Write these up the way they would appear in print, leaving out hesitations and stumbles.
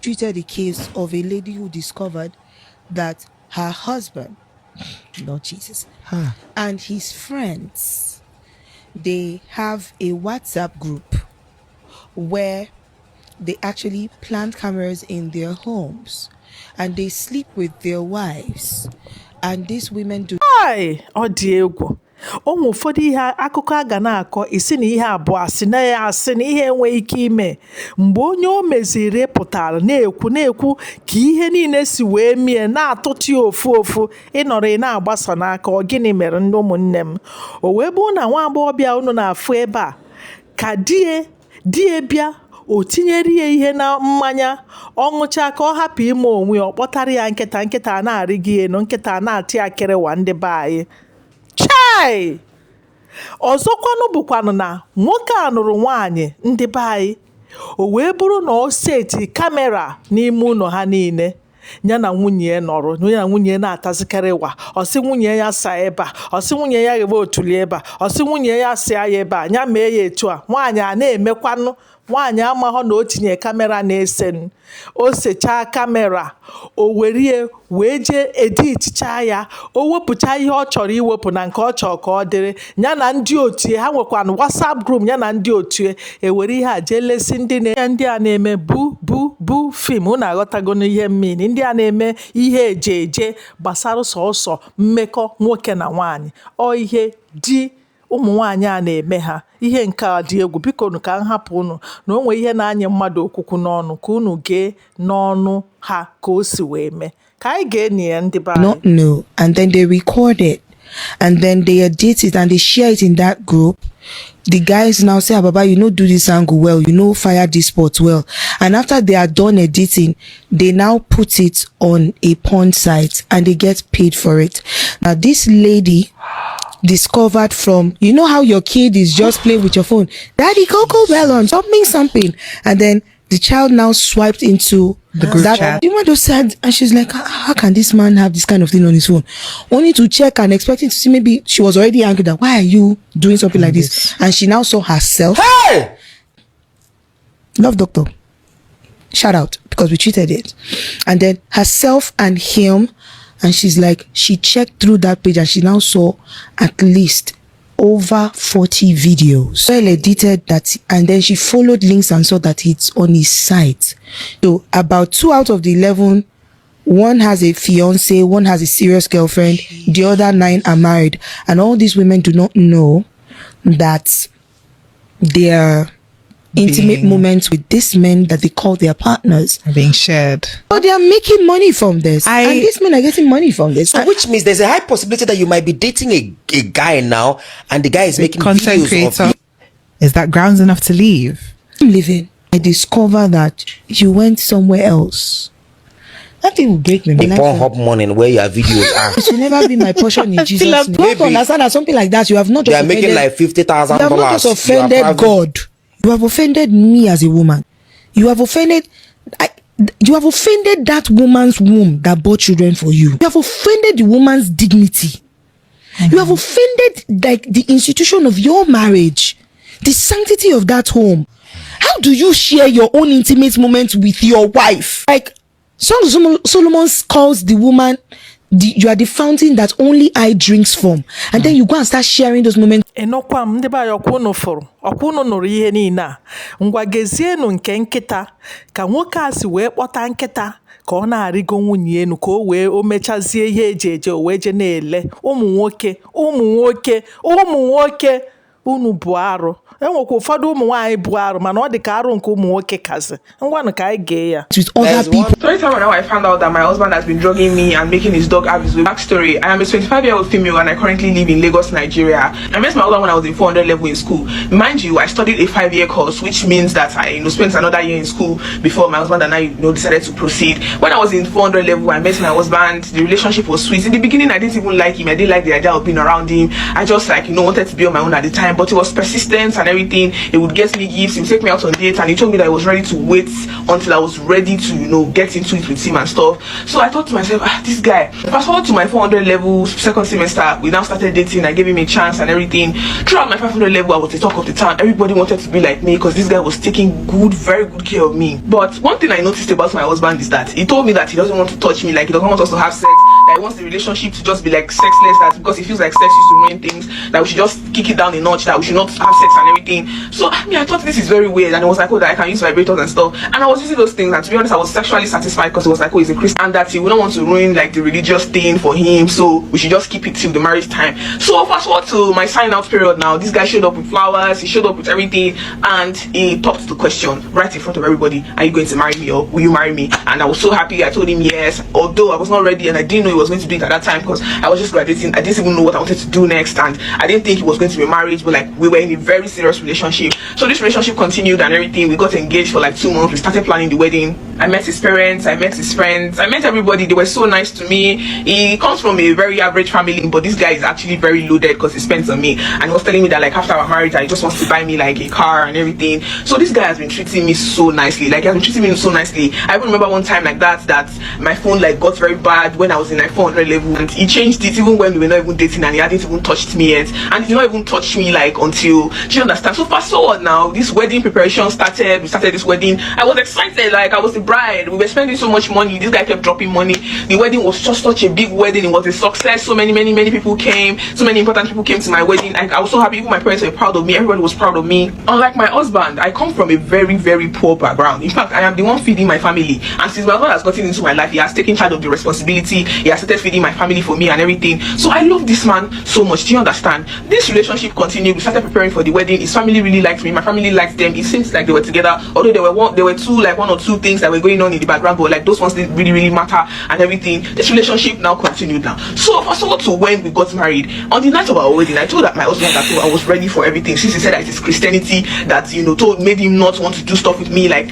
treated the case of a lady who discovered that her husband, Lord Jesus, and his friends, they have a WhatsApp group where they actually plant cameras in their homes and they sleep with their wives. And these women do. Hi, Diego. Ụmụ ụfọdụ ihe akụkọ a ga na-akọ isi na ihe abụọ asị na ya asị na ihe enweghị ike ime mgbe onye o meziri pụtara na-ekwu ka ihe niile si wee mie na-atụtụ ya ofu ịnọrọ ị na-agbasa n'aka ọ gịnị mere ndị ụmụnne m o wee bụ na nwa agbọghọbịa unu na-afụ ebe a ka die bịa o tinyere ya ihe na mmanya ọ ṅụcha ka ọ hapụ ime onwe ọ kpọtara ya nkịta na-arịgị elu nkịta na-atị akịrịwa ndị be anyị chai ọzọkwanụ bụkwanụ na nwoke a nụrụ nwaanyị ndị be anyị o wee bụrụ na o seti kamera n'ime ụlọ ha niile ya na nwunye nọrọ ya na nwunye na-atazikarịwa ọsị nwunye ya saa ebe a ọsị nwunye ya ghebe otuli ebe a ọsị nwunye ya si ya ebe a ya mee ya etu a nwaanyị a na-emekwanụ nwaanyị amaghọ na o tinye kamera na-ese o sechaa kamera o werie wee jee editchaa ya o wepụcha ihe ọ chọrọ iwepụ na nke ọ chọrọ ka ọ dịrị ya na ndị otu ha nwekwana WhatsApp group ya na ndị otu ewere ihe a jee lesi ndị a na-eme bu fim unu aghọtago n'ihe mmiri ndị a na-eme ihe eje gbasara sọsọ mmekọ nwoke na nwaanyị ọ ihe di ụmụ nwaanyị a na-eme ha ihe nke a dị egwu biko unu ka m hapụ unu na onwe ihe na-anya mmadụ okwukwu n'ọnụ ka unu gee n'ọnụ ha ka o si wee mee ka anyị ga-enye ya ndị be anyị. Not know, and then they record it and then they edit it and they share it in that group. The guys now say, Baba, you know, do this angle well, you know, fire this spot well. And after they are done editing, they now put it on a porn site and they get paid for it. Now, this lady discovered from, you know how your kid is just playing with your phone, Daddy, Coco Bellon, something. And then the child now swiped into the group chat. The woman just said, and she's like, how can this man have this kind of thing on his phone? Only to check and expecting to see, maybe she was already angry that why are you doing something like this? And she now saw herself. Hey! Love Doctor. Shout out, because we treated it. And then herself and him, and she's like, she checked through that page and she now saw at least over 40 videos. Well edited that, and then she followed links and saw that it's on his site. So about 2 out of the 11, one has a fiance, one has a serious girlfriend, the other 9 are married. And all these women do not know that their intimate moments with these men that they call their partners are being shared. But they are making money from this. And these men are getting money from this. So which means there's a high possibility that you might be dating a guy now and the guy is making content videos creator. of you. Is that grounds enough to leave? Living. I discover that you went somewhere else. That thing will break me. A Pornhub morning where your videos are. It will never be my portion in Jesus' name. You don't understand that something like that. You have not just they are making like $50,000. You have not just offended God. You have offended me as a woman. You have offended that woman's womb that bore children for you. You have offended the woman's dignity. You have offended like the institution of your marriage, the sanctity of that home. How do you share your own intimate moments with your wife? Like Song Solomon calls the woman, you are the fountain that only I drinks from, and then you go and start sharing those moments. Enokwa ndị ba ya ọkwụnụ fụrụ ọkwụnụ nụrụ ihe niile a ngwa gezienụ nke nkịta ka nwoke a si wee kpọta nkịta ka ọ na-arịgo nwunye enu ka o mechazie ihe eje o wee je na-ele ụmụ nwoke unu bụ arụ enwekwa ụfọdụ ụmụ nwaanyị bụ arụ mana ọ dị ka arụ nke ụmụ nwoke kazi ngwanụ ka anyị gee ya. With other people. Story time now I found out that my husband has been drugging me and making his dog have his way. Backstory: I am a 25-year-old female and I currently live in Lagos, Nigeria. I met my husband when I was in 400 level in school. Mind you, I studied a 5-year course, which means that I spent another year in school before my husband and I decided to proceed. When I was in 400 level, I met my husband. The relationship was sweet. In the beginning, I didn't even like him. I didn't like the idea of being around him. I just wanted to be on my own at the time. time, but he was persistent and everything. He would get me gifts, he would take me out on dates, and he told me that he was ready to wait until I was ready to, you know, get into it with him and stuff. So I thought to myself, this guy. Fast forward to my 400 level second semester, we now started dating. I gave him a chance and everything. Throughout my 500 level, I was the talk of the town. Everybody wanted to be like me because this guy was taking very good care of me. But one thing I noticed about my husband is that he told me that he doesn't want to touch me, like he doesn't want us to have sex, that he wants the relationship to just be like sexless, that because he feels like sex used to ruin things, that we should just kick it down a notch, that we should not have sex and everything. So I thought this is very weird, and it was like, that I can use vibrators and stuff, and I was using those things, and to be honest, I was sexually satisfied because it was like, he's a Christian, and that he wouldn't want to ruin like the religious thing for him, so we should just keep it till the marriage time. So fast forward to my sign out period now, this guy showed up with flowers, he showed up with everything, and he popped the question right in front of everybody: are you going to marry me, or will you marry me? And I was so happy. I told him yes, although I was not ready and I didn't know he was going to do it at that time because I was just graduating. I didn't even know what I wanted to do next, and I didn't think it was going to be marriage, but like we were in a very serious relationship. So this relationship continued and everything. We got engaged for like 2 months. We started planning the wedding. I met his parents, I met his friends, I met everybody. They were so nice to me. He comes from a very average family, but this guy is actually very loaded because he spends on me, and he was telling me that like after our marriage he just wants to buy me like a car and everything. So this guy has been treating me so nicely, like he has been treating me so nicely. I even remember one time like that my phone like got very bad when I was in like 400 level, and he changed it even when we were not even dating, and he hadn't even touched me yet, and he did not even touch me like until, do you understand? So fast forward now, this wedding preparation started. We started this wedding. I was excited, like I was the bride. We were spending so much money. This guy kept dropping money. The wedding was just such a big wedding. It was a success. So many people came. So many important people came to my wedding. I was so happy. Even my parents were proud of me. Everybody was proud of me. Unlike my husband, I come from a very poor background. In fact, I am the one feeding my family, and since my husband has gotten into my life, he has taken charge of the responsibility. He has started feeding my family for me and everything. So I love this man so much. Do you understand? This relationship continued. We started preparing for the wedding. His family really liked me. My family liked them. It seems like they were together, although there were one or two things that were going on in the background, but like those ones didn't really matter and everything. This relationship now continued now. So fast forward to when we got married. On the night of our wedding, I told that my husband that I was ready for everything, since he said that it is Christianity that, you know, made him not want to do stuff with me, like,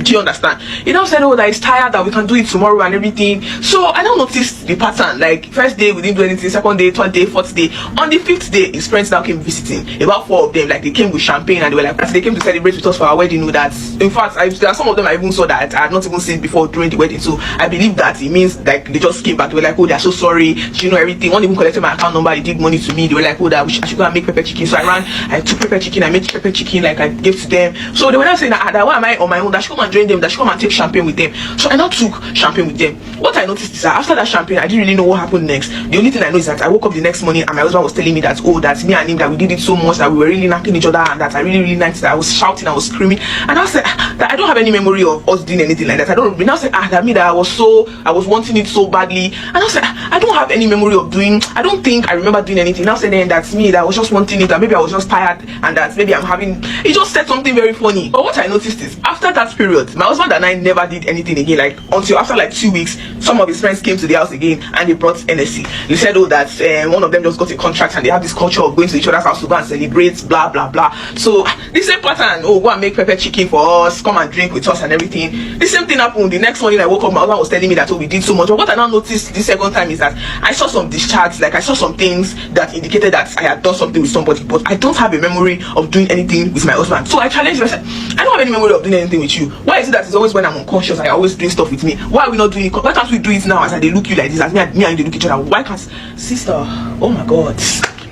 do you understand? He now said, that he's tired, that we can do it tomorrow and everything. So I now noticed the pattern. Like first day we didn't do anything, second day, third day, fourth day. On the fifth day, his friends now came visiting. About 4 of them, like they came with champagne, and they were like, they came to celebrate with us for our wedding. You know that. In fact, there are some of them I even saw that I had not even seen before during the wedding. So I believe that it means like they just came back. They were like, they are so sorry. You know everything. One even collected my account number. He did money to me. They were like, that I should go and make pepper chicken. So I took pepper chicken. I made pepper chicken. Like I gave to them. So they were not saying that why am I on my own? That I should come and join them. That I should come and take champagne with them. So I now took champagne with them. What I noticed is that after that champagne, I didn't really know what happened next. The only thing I know is that I woke up the next morning and my husband was telling me that that's me and him, that we did it so much, that we were really knocking each other, and that I really liked that. I was shouting, I was screaming, and I said that I don't have any memory of us doing anything like that. I don't. Now said that me that I was wanting it so badly, and I said I don't have any memory of doing. I don't think I remember doing anything. Now said then that's me, that I was just wanting it, and maybe I was just tired, and that maybe I'm having. He just said something very funny. But what I noticed is after that period, my husband and I never did anything again, like until after like 2 weeks. Some of his friends came to the house again and they brought NSC. They said that one of them just got a contract, and they have this culture of going to each other's house to go and celebrate, blah blah blah. So the same pattern, go and make pepper chicken for us, come and drink with us and everything. The same thing happened. The next morning I woke up, my husband was telling me that we did so much. But what I now noticed the second time is that I saw some discharges, like I saw some things that indicated that I had done something with somebody, but I don't have a memory of doing anything with my husband. So I challenged him. I said, I don't have any memory of doing anything with you. Why is it that it's always when I'm unconscious I always doing stuff with me? Why are we not doing it? Why can't we do it now as I look you like this, as me and they look each other? Why can't, sister? Oh my God.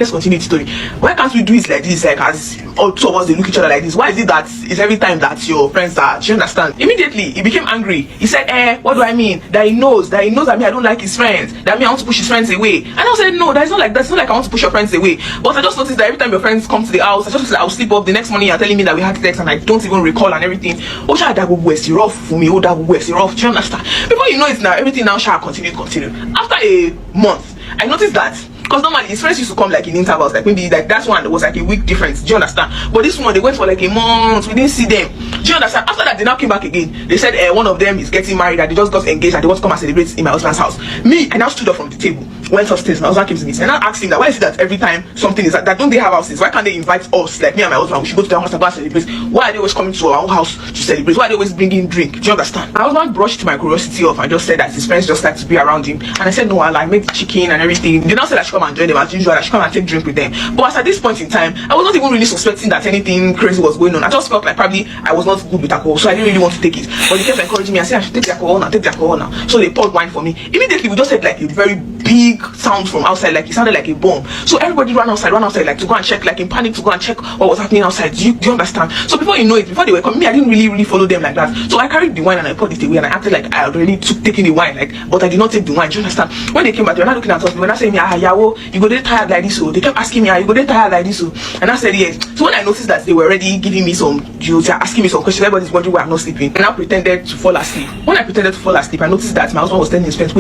Let's continue the story. Why can't we do it like this, like as all two of us they look each other like this? Why is it that it's every time that your friends are? Do you understand? Immediately he became angry. He said, what do I mean? That he knows that me I don't like his friends, that me I want to push his friends away. And I said, no, that's not like that. It's not like I want to push your friends away. But I just noticed that every time your friends come to the house, I just like I'll sleep up. The next morning you're telling me that we had sex and I don't even recall and everything. Oh, shall that was rough for me? Oh, that was rough. Do you understand? Before you know it now, everything now shall continue. After a month, I noticed that. Because normally his friends used to come like in intervals, like maybe like that one was like a week difference. Do you understand? But this one they went for like a month. We didn't see them. Do you understand? After that they now came back again. They said one of them is getting married, that they just got engaged and they want to come and celebrate in my husband's house. Me, I now stood up from the table, went upstairs. My husband came to me and I asked him that why is it that every time something is that don't they have houses? Why can't they invite us, like me and my husband? We should go to their house and go and celebrate. Why are they always coming to our own house to celebrate? Why are they always bringing drink? Do you understand? My husband brushed my curiosity off and just said that his friends just like to be around him. And I said no, I made the chicken and everything. They now said that should come and join them as usual. I should come and take drink with them. But as at this point in time, I was not even really suspecting that anything crazy was going on. I just felt like probably I was not good with alcohol, so I didn't really want to take it. But they kept encouraging me and saying I should take the alcohol now, take the alcohol now. So they poured wine for me. Immediately we just heard like a very big sound from outside, like it sounded like a bomb. So everybody ran outside like to go and check, like in panic to go and check what was happening outside. Do you understand? So before you know it, before they were coming, me, I didn't really follow them like that. So I carried the wine and I poured it away and I acted like I already taking the wine, like, but I did not take the wine. Do you understand? When they came back, they were not looking at us. They were not saying me, yawo, you go there tired like this. So they kept asking me, you go there tired like this. So and I said yes. So when I noticed that they were already giving me some, they were asking me some questions, everybody's wondering why I'm not sleeping. And I pretended to fall asleep. When I pretended to fall asleep, I noticed that my husband was telling his friends,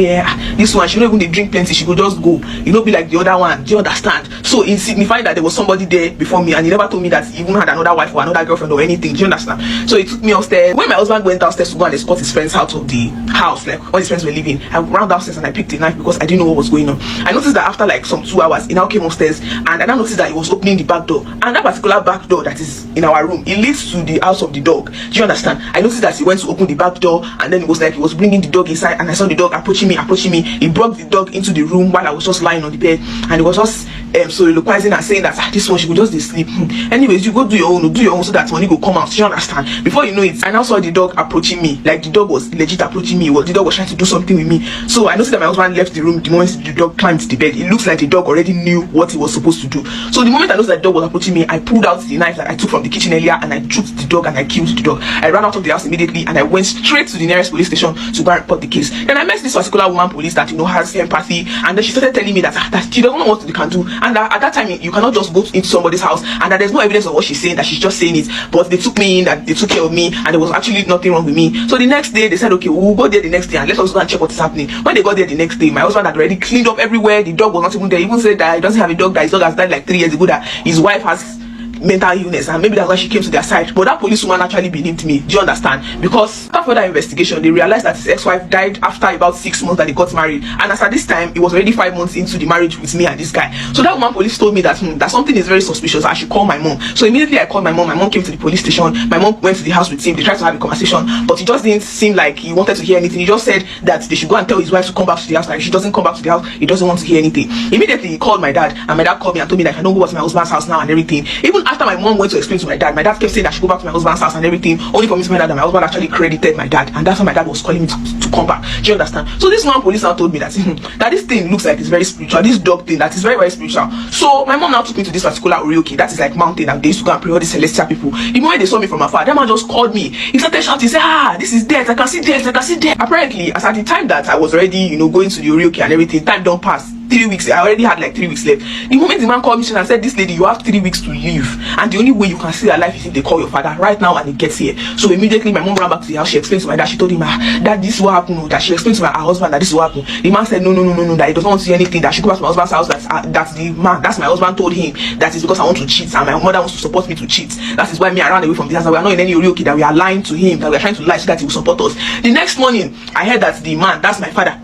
this one, she don't even drink plenty, she could just go. You know, be like the other one. Do you understand? So it signified that there was somebody there before me, and he never told me that he even had another wife or another girlfriend or anything. Do you understand? So he took me upstairs. When my husband went downstairs to go and escort his friends out of the house, like when his friends were leaving, I ran downstairs and I picked a knife because I didn't know what was going on. I noticed that after like some 2 hours, he now came upstairs and I now noticed that he was opening the back door. And that particular back door that is in our room, it leads to the house of the dog. Do you understand? I noticed that he went to open the back door and then it was like he was bringing the dog inside, and I saw the dog approaching me. He brought the dog into the room while I was just lying on the bed, and he was just soliloquizing and saying that this one she could just sleep. Anyways, you go do your own so that money go come out. Do you understand? Before you know it, I now saw the dog approaching me. Like the dog was legit approaching me. The dog was trying to do something with me. So I noticed that my husband left the room the moment the dog climbed the bed. It looks like the dog already knew what he was supposed to do. So the moment I noticed that the dog was approaching me, I pulled out the knife that I took from the kitchen earlier and I shot the dog and I killed the dog. I ran out of the house immediately and I went straight to the nearest police station to go and report the case. Then I met this particular woman police that has empathy, and then she started telling me that she doesn't know what they can do, and at that time you cannot just go into somebody's house and that there's no evidence of what she's saying, that she's just saying it. But they took me in, that they took care of me, and there was actually nothing wrong with me. So the next day they said, okay, we'll go there the next day and let us go and check what is happening. When they got there the next day, my husband had already cleaned up everywhere. The dog was not even there. He even said that he doesn't have a dog, that his dog has died like 3 years ago, that his wife has mental illness, and maybe that's why she came to their side. But that policewoman actually believed me. Do you understand? Because after further investigation, they realized that his ex-wife died after about 6 months that they got married, and as at this time it was already 5 months into the marriage with me and this guy. So that woman police told me that that something is very suspicious. I should call my mom. So immediately I called my mom. My mom came to the police station. My mom went to the house with him. They tried to have a conversation, but he just didn't seem like he wanted to hear anything. He just said that they should go and tell his wife to come back to the house. Like, if she doesn't come back to the house, he doesn't want to hear anything. Immediately he called my dad, and my dad called me and told me that I don't go to my husband's house now and everything. Even after my mom went to explain to my dad kept saying that I should go back to my husband's house and everything, only for me to find out that my husband actually credited my dad, and that's why my dad was calling me to come back. Do you understand? So this one police now told me that that this thing looks like it's very spiritual, this dog thing that is very, very spiritual. So my mom now took me to this particular Orioke, that is like mountain, and they used to go and pray all these celestial people. The moment they saw me from afar, that man just called me. He started shouting, say, this is death, I can see death, I can see death. Apparently, as at the time that I was already, going to the Orioke and everything, time don't pass. 3 weeks, I already had like 3 weeks left. The moment the man called me and said, this lady, you have 3 weeks to live, and the only way you can see her life is if they call your father right now and he gets here. So immediately my mom ran back to the house. She explained to my dad. She told him that this is what happened. That she explained to her husband that this is what happened. The man said no, that he doesn't want to see anything, that she go back to my husband's house. That's my husband told him that is because I want to cheat and my mother wants to support me to cheat. That is why me I ran away from the house. We are not in any Orioke, that we are lying to him, that we are trying to lie so that he will support us. The next morning I heard that the man, that's my father,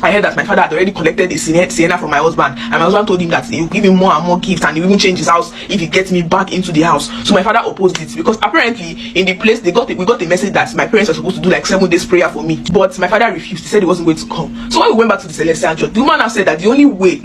I heard that my father had already collected a Sienna from my husband, and my husband told him that he will give him more and more gifts, and he will even change his house if he gets me back into the house. So my father opposed it, because apparently in the place we got a message that my parents were supposed to do like 7 days prayer for me, but my father refused. He said he wasn't going to come. So when we went back to the Celestial Church, the woman now said that the only way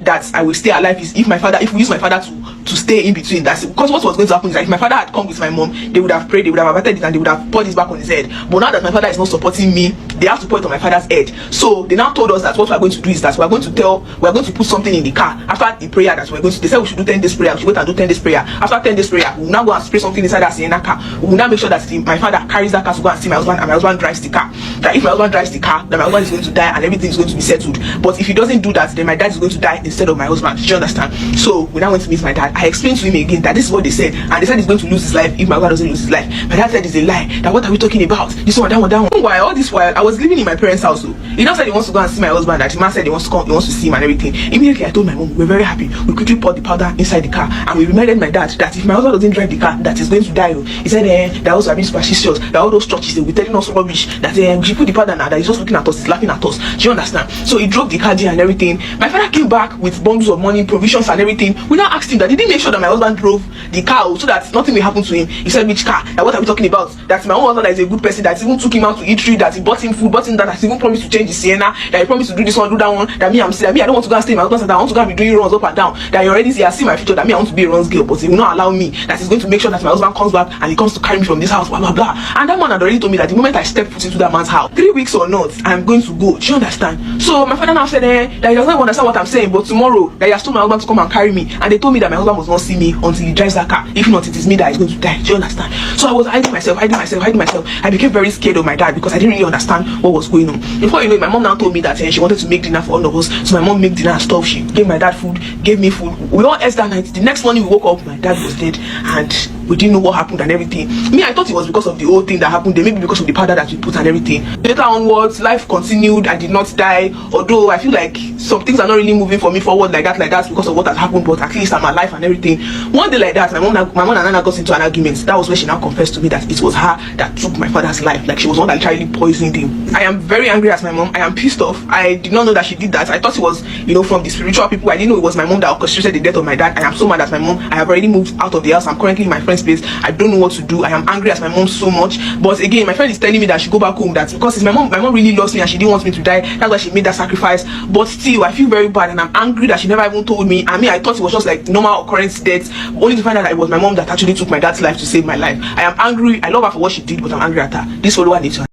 that I will stay alive is if we use my father to stay in between. That's because what was going to happen is that if my father had come with my mom, they would have prayed, they would have averted it, and they would have poured this back on his head. But now that my father is not supporting me, they have to pour it on my father's head. So they now told us that what we are going to do is that we are going to put something in the car after the prayer that they said we should do 10 days prayer. We should wait and do 10 days prayer. After 10 days prayer, we will now go and spray something inside that Sienna car. We will now make sure that my father carries that car to go and see my husband, and my husband drives the car. That if my husband drives the car, then my husband is going to die and everything is going to be settled. But if he doesn't do that, then my dad is going to die instead of my husband. Do you understand? So we now went to meet my dad. I explained to him again that this is what they said, and they said he's going to lose his life if my husband doesn't lose his life. My dad said it's a lie. That what are we talking about? This one, that one, that one. While all this while I was living in my parents' house, so he now said he wants to go and see my husband. That the man said he wants to come, he wants to see him and everything. Immediately I told my mom, we're very happy. We quickly poured the powder inside the car, and we reminded my dad that if my husband doesn't drive the car, that he's going to die. He said that also have been superstitious, that all those churches they will be telling us rubbish, that she put the powder now that he's just looking at us, he's laughing at us. Do you understand? So he drove the car there and everything. My father came back with bundles of money, provisions and everything. We now asked him that, did he make sure that my husband drove the car so that nothing will happen to him? He said, which car? Like, what are we talking about? That's my own husband that is a good person, that even took him out to eat, that he bought him food, bought him that he even promised to change the Sienna, that he promised to do this one, do that one, that me, I don't want to go and stay in my husband's house, I want to go and be doing runs up and down, that he already see my future, that me, I want to be a runs girl, but he will not allow me, that he's going to make sure that my husband comes back and he comes to carry me from this house, blah, blah, blah. And that man had already told me that the moment I step foot into that man's house, 3 weeks or not, I'm going to go. Do you understand? So my father now said that he doesn't even understand what I'm saying, but tomorrow, that he has told my husband to come and carry me, and they told me that my husband must not see me until he drives that car. If not, it is me that is going to die. Do you understand? So I was hiding myself. I became very scared of my dad because I didn't really understand what was going on. Before you know it, my mom now told me that she wanted to make dinner for all of us. So my mom made dinner and stuff. She gave my dad food, gave me food. We all ate that night. The next morning we woke up, my dad was dead, and we didn't know what happened and everything. Me, I thought it was because of the whole thing that happened. Maybe because of the powder that we put and everything. Later onwards, life continued. I did not die, although I feel like some things are not really moving for me forward like that because of what has happened. But at least I'm alive and everything. One day like that, my mom and Nana got into an argument. That was when she now confessed to me that it was her that took my father's life. Like she was the one that literally poisoned him. I am very angry as my mom. I am pissed off. I did not know that she did that. I thought it was, from the spiritual people. I didn't know it was my mom that orchestrated the death of my dad. I am so mad at my mom. I have already moved out of the house. I'm currently in my friend's place. I don't know what to do. I am angry as my mom so much. But again, my friend is telling me that I should go back home. That because it's my mom really loves me and she didn't want me to die. That's why she made that sacrifice. But still, I feel very bad and I'm angry that she never even told me. I mean, I thought it was just like normal occurrence death, only to find out that it was my mom that actually took my dad's life to save my life. I am angry. I love her for what she did, but I'm angry at her. This follower needs to